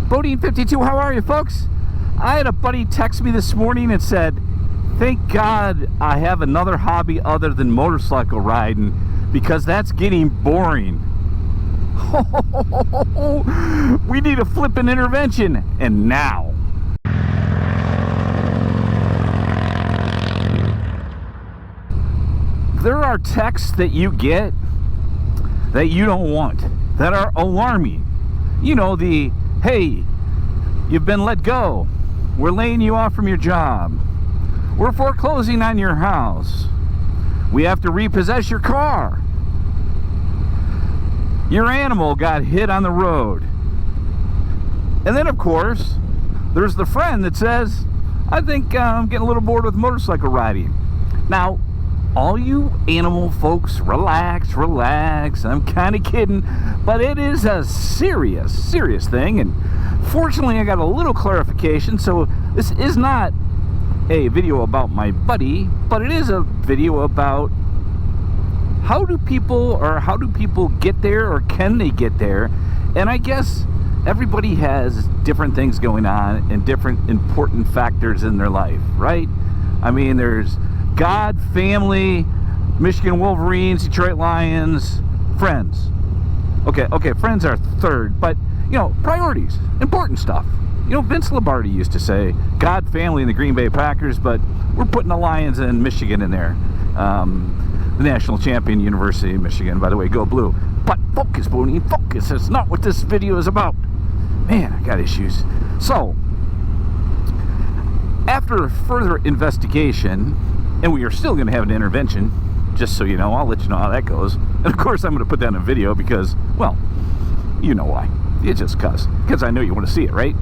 BoDean 52, how are you, folks? I had a buddy text me this morning and said, thank God I have another hobby other than motorcycle riding, because that's getting boring. We need a flipping intervention, and now. There are texts that you get that you don't want, that are alarming. You know, the, hey, you've been let go. We're laying you off from your job. We're foreclosing on your house. We have to repossess your car. Your animal got hit on the road. And then, of course, there's the friend that says, I think I'm getting a little bored with motorcycle riding. Now, all you animal folks, relax. I'm kind of kidding, but it is a serious thing. And fortunately, I got a little clarification. So this is not a video about my buddy, but it is a video about how do people get there, or can they get there? And I guess everybody has different things going on and different important factors in their life, right? I mean, there's God, family, Michigan Wolverines, Detroit Lions, friends. Okay, friends are third, but, you know, priorities, important stuff. You know, Vince Lombardi used to say, God, family, and the Green Bay Packers, but we're putting the Lions and Michigan in there. The national champion, University of Michigan, by the way, go blue. But focus, BoDean, focus. That's not what this video is about. Man, I got issues. So, after further investigation, and we are still going to have an intervention, just so you know, I'll let you know how that goes. And of course, I'm going to put that in a video because, well, you know why. It's just because I know you want to see it, right?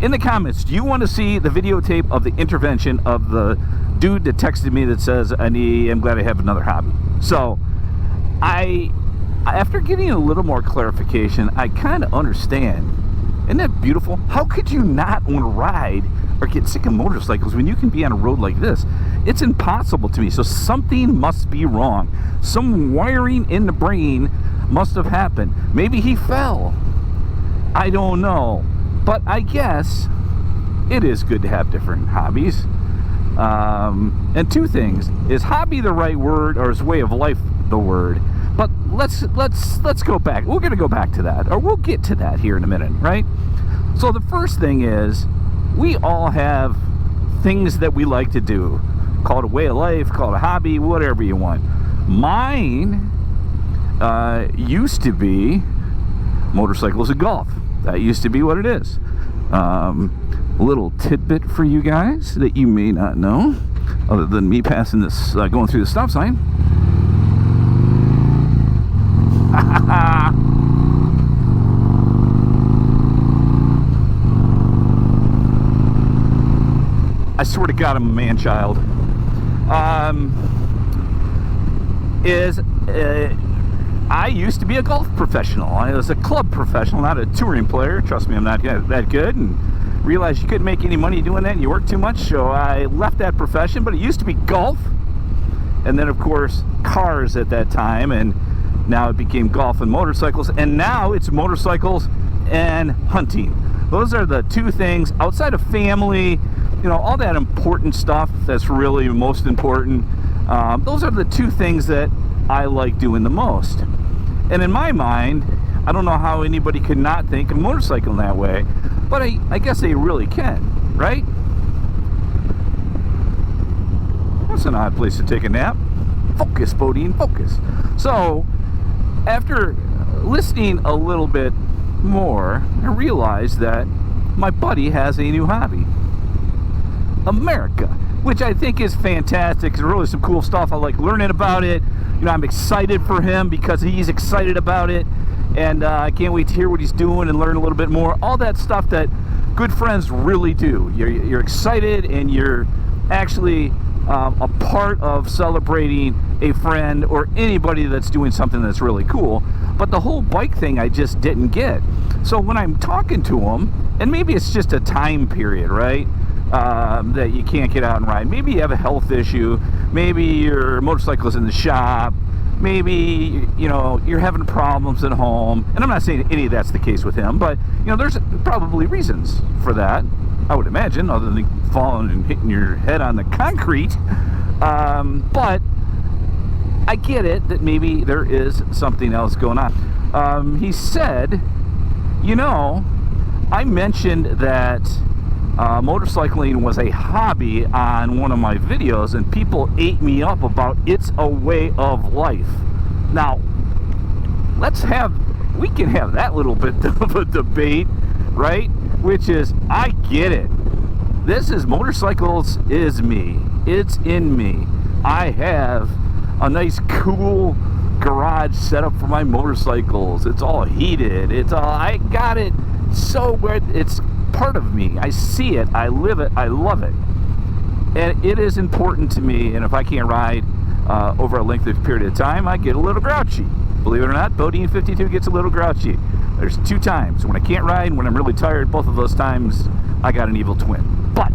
In the comments, do you want to see the videotape of the intervention of the dude that texted me that says, I'm glad I have another hobby? So, after getting a little more clarification, I kind of understand. Isn't that beautiful? How could you not want to ride or get sick of motorcycles when you can be on a road like this? It's impossible to me. So something must be wrong. Some wiring in the brain must have happened. Maybe he fell. I don't know. But I guess it is good to have different hobbies. And two things. Is hobby the right word, or is way of life the word? But let's go back. We're going to go back to that, or we'll get to that here in a minute, right? So the first thing is, we all have things that we like to do. Call it a way of life, call it a hobby, whatever you want. Mine used to be motorcycles and golf. That used to be what it is. A little tidbit for you guys that you may not know, other than me passing this, going through the stop sign. I swear to God, I'm a man-child. I used to be a golf professional. I was a club professional, not a touring player. Trust me, I'm not that good. And realized you couldn't make any money doing that, and you worked too much, so I left that profession. But it used to be golf, and then, of course, cars at that time, and now it became golf and motorcycles, and now it's motorcycles and hunting. Those are the two things outside of family, you know, all that important stuff that's really most important. Those are the two things that I like doing the most. And in my mind, I don't know how anybody could not think of motorcycling that way, but I guess they really can, right? That's an odd place to take a nap. Focus, BoDean, focus. So, after listening a little bit more, I realized that my buddy has a new hobby. America, which I think is fantastic. There's really some cool stuff. I like learning about it. You know, I'm excited for him because he's excited about it, and I can't wait to hear what he's doing and learn a little bit more. All that stuff that good friends really do. You're excited, and you're actually a part of celebrating a friend or anybody that's doing something that's really cool. But the whole bike thing I just didn't get. So when I'm talking to him, and maybe it's just a time period, right? That you can't get out and ride. Maybe you have a health issue. Maybe your motorcycle is in the shop. maybe, you know, you're having problems at home. And I'm not saying any of that's the case with him, but, you know, there's probably reasons for that, I would imagine, other than falling and hitting your head on the concrete. But I get it that maybe there is something else going on. He said, you know, I mentioned that motorcycling was a hobby on one of my videos, and people ate me up about it's a way of life. Now, we can have that little bit of a debate, right? Which is, I get it. This is motorcycles is me. It's in me. I have a nice, cool garage set up for my motorcycles. It's all heated. I got it so where it's part of me. I see it, I live it, I love it, and it is important to me. And if I can't ride over a lengthy period of time, I get a little grouchy. Believe it or not, BoDean 52 gets a little grouchy. There's 2 times when I can't ride and when I'm really tired. Both of those times I got an evil twin. But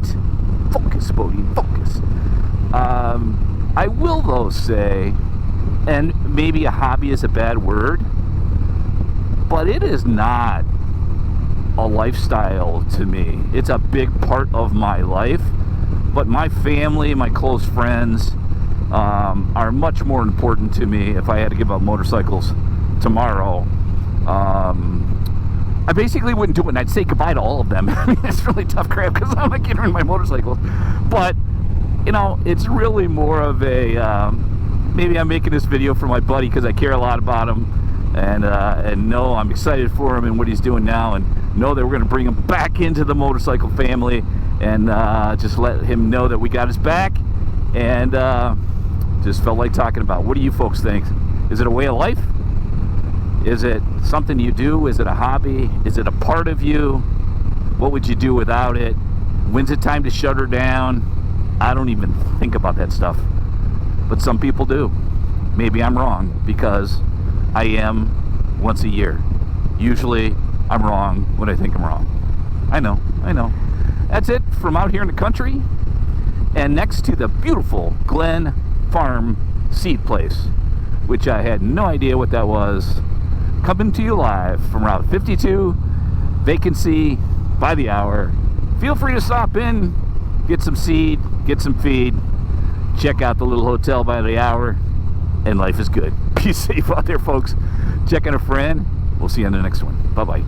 focus, BoDean, focus. I will though say, and maybe a hobby is a bad word, but it is not a lifestyle to me. It's a big part of my life, but my family, my close friends are much more important to me. If I had to give up motorcycles tomorrow, I basically wouldn't do it, and I'd say goodbye to all of them. I mean, it's really tough crap because I'm not getting rid of my motorcycles, but you know, it's really more of a maybe I'm making this video for my buddy because I care a lot about him, and know I'm excited for him and what he's doing now, and know that we're going to bring him back into the motorcycle family, and just let him know that we got his back, and just felt like talking about, what do you folks think? Is it a way of life? Is it something you do? Is it a hobby? Is it a part of you? What would you do without it? When's it time to shut her down? I don't even think about that stuff, but some people do. Maybe I'm wrong, because I am once a year. Usually I'm wrong when I think I'm wrong. I know. That's it from out here in the country, and next to the beautiful Glen Farm Seed Place, which I had no idea what that was. Coming to you live from Route 52, vacancy by the hour. Feel free to stop in, get some seed, get some feed, check out the little hotel by the hour, and life is good. Be safe out there, folks. Check on a friend. We'll see you on the next one. Bye-bye.